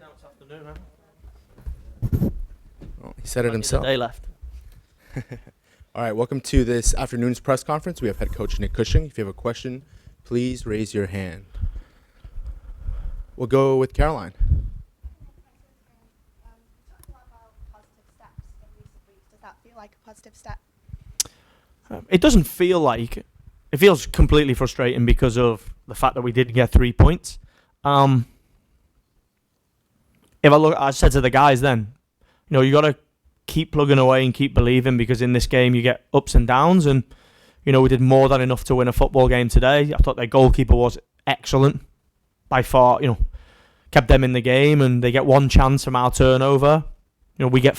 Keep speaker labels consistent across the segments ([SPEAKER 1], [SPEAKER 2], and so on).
[SPEAKER 1] now it's afternoon, huh?
[SPEAKER 2] Well, he said it himself.
[SPEAKER 1] A day left.
[SPEAKER 2] All right, welcome to this afternoon's press conference. We have Head Coach Nick Cushing. If you have a question, please raise your hand. We'll go with Caroline.
[SPEAKER 3] Talked a lot about positive steps in recent weeks. Does that feel like a positive step?
[SPEAKER 1] It doesn't feel like. It feels completely frustrating because of the fact that we didn't get 3 points. If I look, I said to the guys then, you got to keep plugging away and keep believing, because in this game you get ups and downs, and we did more than enough to win a football game today. I thought their goalkeeper was excellent by far. Kept them in the game, and they get one chance from our turnover. We get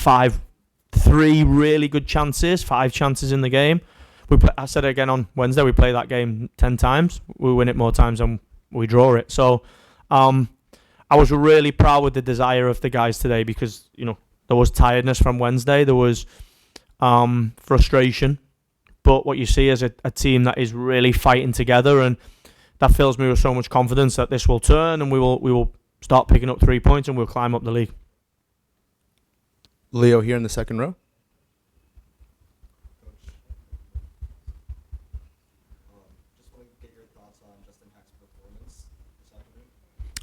[SPEAKER 1] three really good chances, 5 chances in the game. I said it again on Wednesday, we play that game 10 times. We win it more times than we draw it. So I was really proud with the desire of the guys today, because, there was tiredness from Wednesday. There was frustration. But what you see is a team that is really fighting together, and that fills me with so much confidence that this will turn, and we will start picking up 3 points, and we'll climb up the league.
[SPEAKER 2] Leo here in the second row.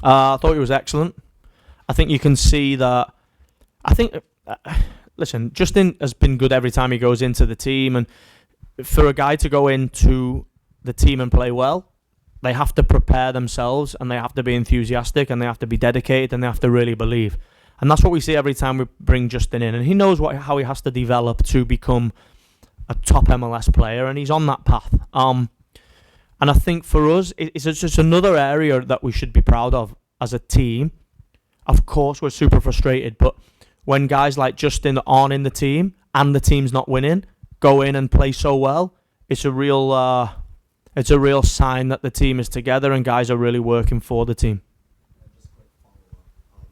[SPEAKER 1] I thought he was excellent. I think you can see that. Listen, Justin has been good every time he goes into the team, and for a guy to go into the team and play well, they have to prepare themselves, and they have to be enthusiastic, and they have to be dedicated, and they have to really believe. And that's what we see every time we bring Justin in, and he knows how he has to develop to become a top MLS player, and he's on that path. And I think for us, it's just another area that we should be proud of as a team. Of course, we're super frustrated, but when guys like Justin aren't in the team and the team's not winning, go in and play so well, it's a real sign that the team is together and guys are really working for the team.
[SPEAKER 4] Just a quick follow-up.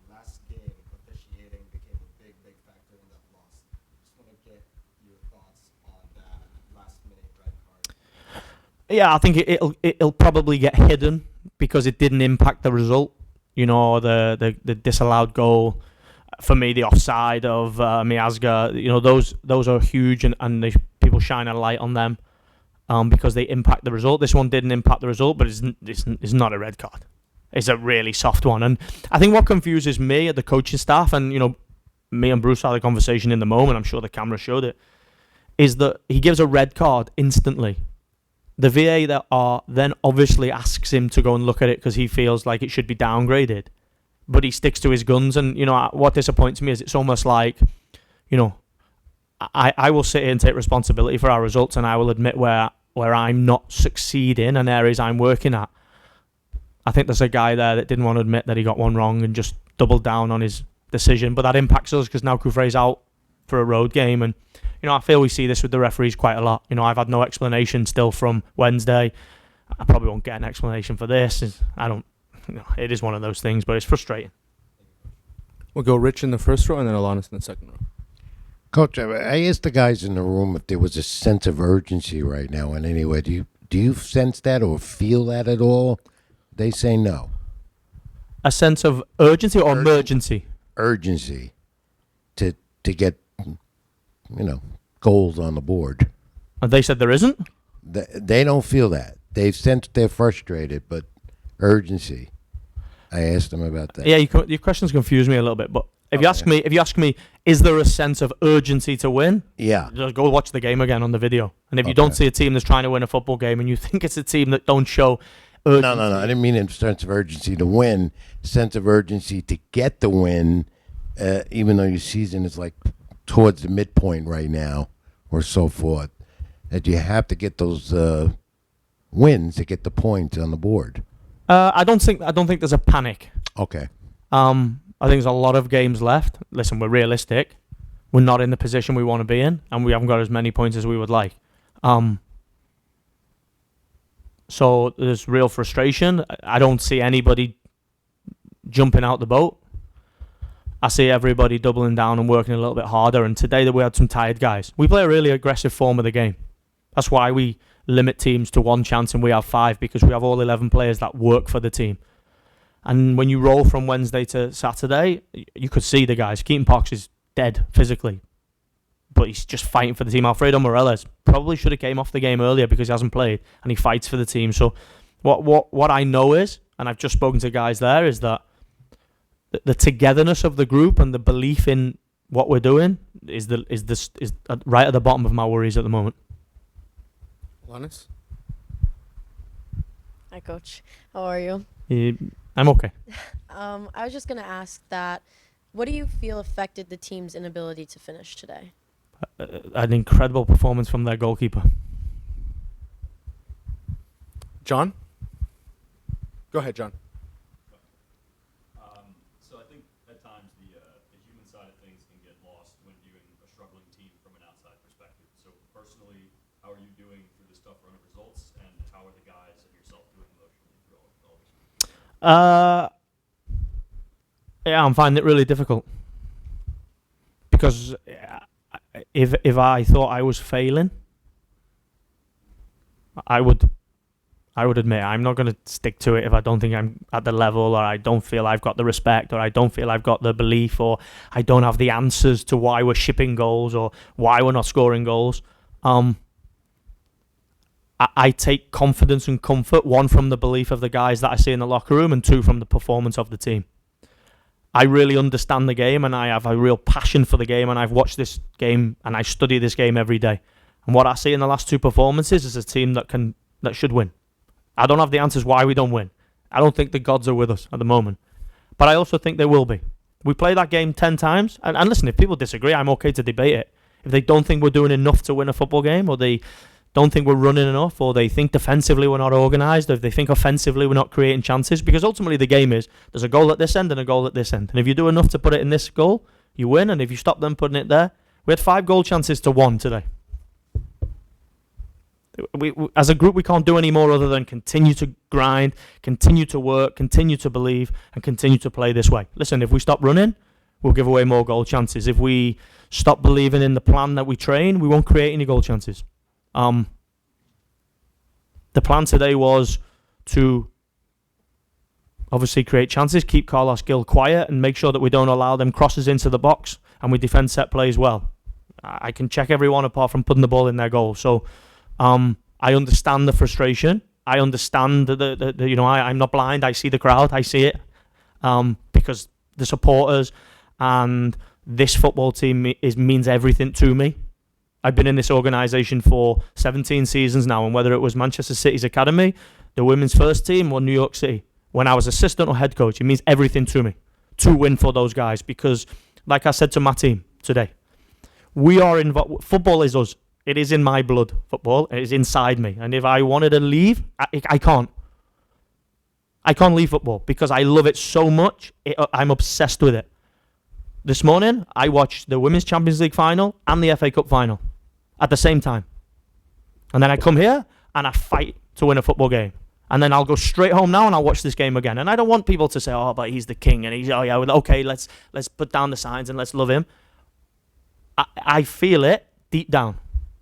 [SPEAKER 4] Last game, officiating became a big factor in that loss. Just want to get your thoughts on that last-minute red card.
[SPEAKER 1] Yeah, I think it'll probably get hidden because it didn't impact the result. The disallowed goal, for me, the offside of Miazga, those are huge, and people shine a light on them because they impact the result. This one didn't impact the result, but it's not a red card. It's a really soft one. And I think what confuses me at the coaching staff, and me and Bruce had a conversation in the moment, I'm sure the camera showed it, is that he gives a red card instantly. The VAR then obviously asks him to go and look at it because he feels like it should be downgraded. But he sticks to his guns, and, what disappoints me is it's almost like, I will sit here and take responsibility for our results, and I will admit where I'm not succeeding and areas I'm working at. I think there's a guy there that didn't want to admit that he got one wrong and just doubled down on his decision. But that impacts us because now Kufre's out for a road game, and I feel we see this with the referees quite a lot. I've had no explanation still from Wednesday. I probably won't get an explanation for this. It is one of those things, but it's frustrating.
[SPEAKER 2] We'll go Rich in the first row and then Alanis in the second row.
[SPEAKER 5] Coach, I asked the guys in the room if there was a sense of urgency right now in any way. Do you sense that or feel that at all? They say no.
[SPEAKER 1] A sense of urgency or emergency?
[SPEAKER 5] Urgency to get, goals on the board.
[SPEAKER 1] And they said there isn't?
[SPEAKER 5] They don't feel that. They've sensed they're frustrated, but urgency. I asked them about that.
[SPEAKER 1] Yeah, your questions confuse me a little bit, but if you ask me, is there a sense of urgency to win?
[SPEAKER 5] Yeah.
[SPEAKER 1] Just go watch the game again on the video. And if you don't see a team that's trying to win a football game and you think it's a team that don't show urgency.
[SPEAKER 5] No. I didn't mean in sense of urgency to win. Sense of urgency to get the win, even though your season is like towards the midpoint right now or so forth, that you have to get those wins to get the points on the board.
[SPEAKER 1] I don't think there's a panic.
[SPEAKER 5] Okay.
[SPEAKER 1] I think there's a lot of games left. Listen, we're realistic. We're not in the position we want to be in, and we haven't got as many points as we would like. So there's real frustration. I don't see anybody jumping out the boat. I see everybody doubling down and working a little bit harder. And today we had some tired guys. We play a really aggressive form of the game. That's why we limit teams to one chance and we have 5, because we have all 11 players that work for the team. And when you roll from Wednesday to Saturday, you could see the guys. Keaton Parks is dead physically, but he's just fighting for the team. Alfredo Morelos probably should have came off the game earlier because he hasn't played, and he fights for the team. So what I know is, and I've just spoken to guys there, is that the togetherness of the group and the belief in what we're doing is right at the bottom of my worries at the moment.
[SPEAKER 2] Lannis?
[SPEAKER 6] Hi, Coach. How are you?
[SPEAKER 1] I'm okay.
[SPEAKER 6] I was just going to ask that, what do you feel affected the team's inability to finish today?
[SPEAKER 1] An incredible performance from their goalkeeper.
[SPEAKER 2] John? Go ahead, John.
[SPEAKER 7] So I think at times the human side of things can get lost when viewing a struggling team from an outside perspective. So personally, how are you doing through this tough run of results, and how are the guys and yourself doing emotionally through all this?
[SPEAKER 1] Yeah, I'm finding it really difficult because if I thought I was failing, I would admit I'm not going to stick to it if I don't think I'm at the level, or I don't feel I've got the respect, or I don't feel I've got the belief, or I don't have the answers to why we're shipping goals or why we're not scoring goals. I take confidence and comfort, one, from the belief of the guys that I see in the locker room, and two, from the performance of the team. I really understand the game, and I have a real passion for the game, and I've watched this game and I study this game every day. And what I see in the last two performances is a team that should win. I don't have the answers why we don't win. I don't think the gods are with us at the moment. But I also think they will be. We play that game 10 times, and listen, if people disagree, I'm okay to debate it. If they don't think we're doing enough to win a football game, or they don't think we're running enough, or they think defensively we're not organised, or if they think offensively we're not creating chances, because ultimately the game is, there's a goal at this end and a goal at this end. And if you do enough to put it in this goal, you win, and if you stop them putting it there, we had 5 goal chances to 1 today. We as a group, we can't do any more other than continue to grind, continue to work, continue to believe, and continue to play this way. Listen, if we stop running, we'll give away more goal chances. If we stop believing in the plan that we train, we won't create any goal chances. The plan today was to obviously create chances, keep Carlos Gil quiet, and make sure that we don't allow them crosses into the box, and we defend set plays well. I can check everyone apart from putting the ball in their goal. So I understand the frustration. I understand the I'm not blind. I see the crowd. I see it because the supporters and this football team means everything to me. I've been in this organisation for 17 seasons now, and whether it was Manchester City's academy, the women's first team, or New York City, when I was assistant or head coach, it means everything to me to win for those guys. Because, like I said to my team today, we are involved. Football is us. It is in my blood. Football is inside me, and if I wanted to leave, I can't. I can't leave football because I love it so much. I'm obsessed with it. This morning, I watched the Women's Champions League final and the FA Cup final at the same time. And then I come here and I fight to win a football game. And then I'll go straight home now and I'll watch this game again. And I don't want people to say, oh, but he's the king. And okay, let's put down the signs and let's love him. I feel it deep down.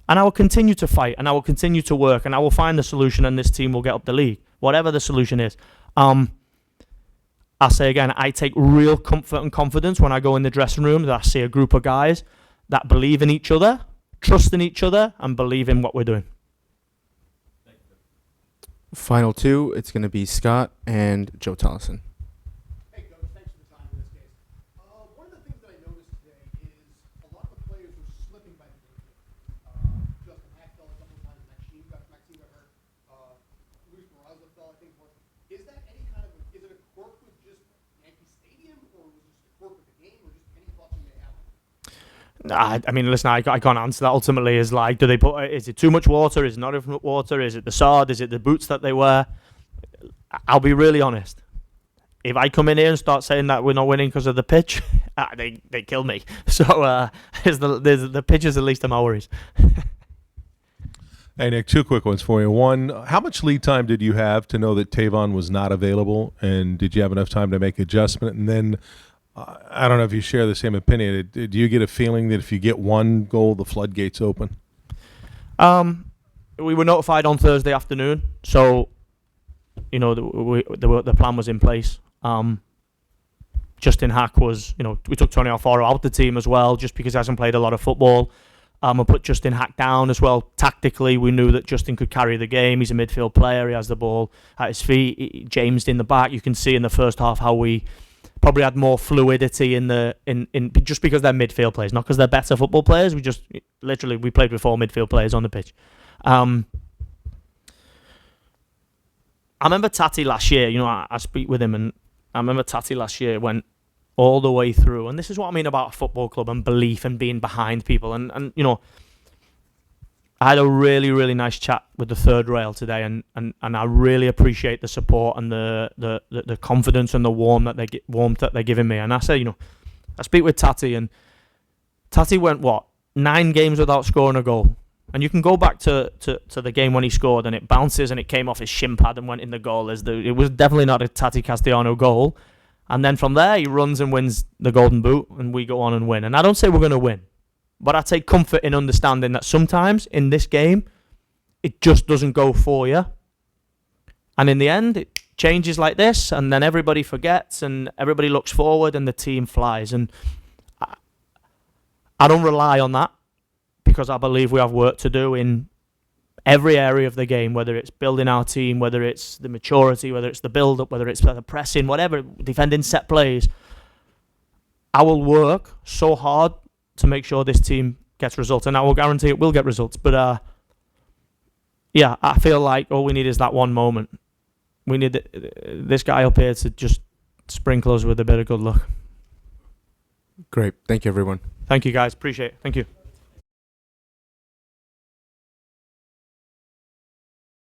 [SPEAKER 1] And I will continue to fight, and I will continue to work, and I will find the solution, and this team will get up the league, whatever the solution is. I'll say again, I take real comfort and confidence when I go in the dressing room that I see a group of guys that believe in each other, trust in each other, and believe in what we're doing.
[SPEAKER 2] Final 2, it's going to be Scott and Joe Tollison.
[SPEAKER 8] Hey, Coach, thanks for the time in this case. One of the things that I noticed today is a lot of the players were slipping by the game. Justin Hack fell a couple of times, Maxime got hurt, Luis Morales fell, I think, once. Is that any kind of, is it a quirk with just Yankee Stadium, or was it just a quirk with the game, or just any thoughts you may have?
[SPEAKER 1] I mean, listen, I can't answer that. Ultimately, is like, do they put? Is it too much water? Is it not enough water? Is it the sod? Is it the boots that they wear? I'll be really honest. If I come in here and start saying that we're not winning because of the pitch, they kill me. So the pitch is the least of my worries.
[SPEAKER 9] Hey, Nick, 2 quick ones for you. One, how much lead time did you have to know that Tavon was not available, and did you have enough time to make adjustment? And then, I don't know if you share the same opinion. Do you get a feeling that if you get 1 goal, the floodgates open?
[SPEAKER 1] We were notified on Thursday afternoon, so the plan was in place. Justin Hack was, we took Tony Alfaro out the team as well, just because he hasn't played a lot of football. I put Justin Hack down as well. Tactically, we knew that Justin could carry the game. He's a midfield player. He has the ball at his feet. James in the back. You can see in the first half how we probably had more fluidity in just because they're midfield players, not because they're better football players. We just we played with 4 midfield players on the pitch. I remember Tati last year. I speak with him, and I remember Tati last year went all the way through, and this is what I mean about a football club and belief and being behind people. And I had a really, really nice chat with the third rail today, and I really appreciate the support and the confidence and the warmth that they're giving me. And I say, I speak with Tati, and Tati went 9 games without scoring a goal. And you can go back to the game when he scored, and it bounces and it came off his shin pad and went in the goal. It was definitely not a Tati Castellano goal. And then from there, he runs and wins the Golden Boot, and we go on and win. And I don't say we're going to win, but I take comfort in understanding that sometimes in this game, it just doesn't go for you. And in the end, it changes like this, and then everybody forgets, and everybody looks forward, and the team flies. And I don't rely on that, because I believe we have work to do in every area of the game, whether it's building our team, whether it's the maturity, whether it's the build-up, whether it's the pressing, whatever, defending set plays. I will work so hard to make sure this team gets results, and I will guarantee it will get results. But I feel like all we need is that one moment. We need this guy up here to just sprinkle us with a bit of good luck.
[SPEAKER 2] Great. Thank you, everyone.
[SPEAKER 1] Thank you, guys. Appreciate it. Thank you.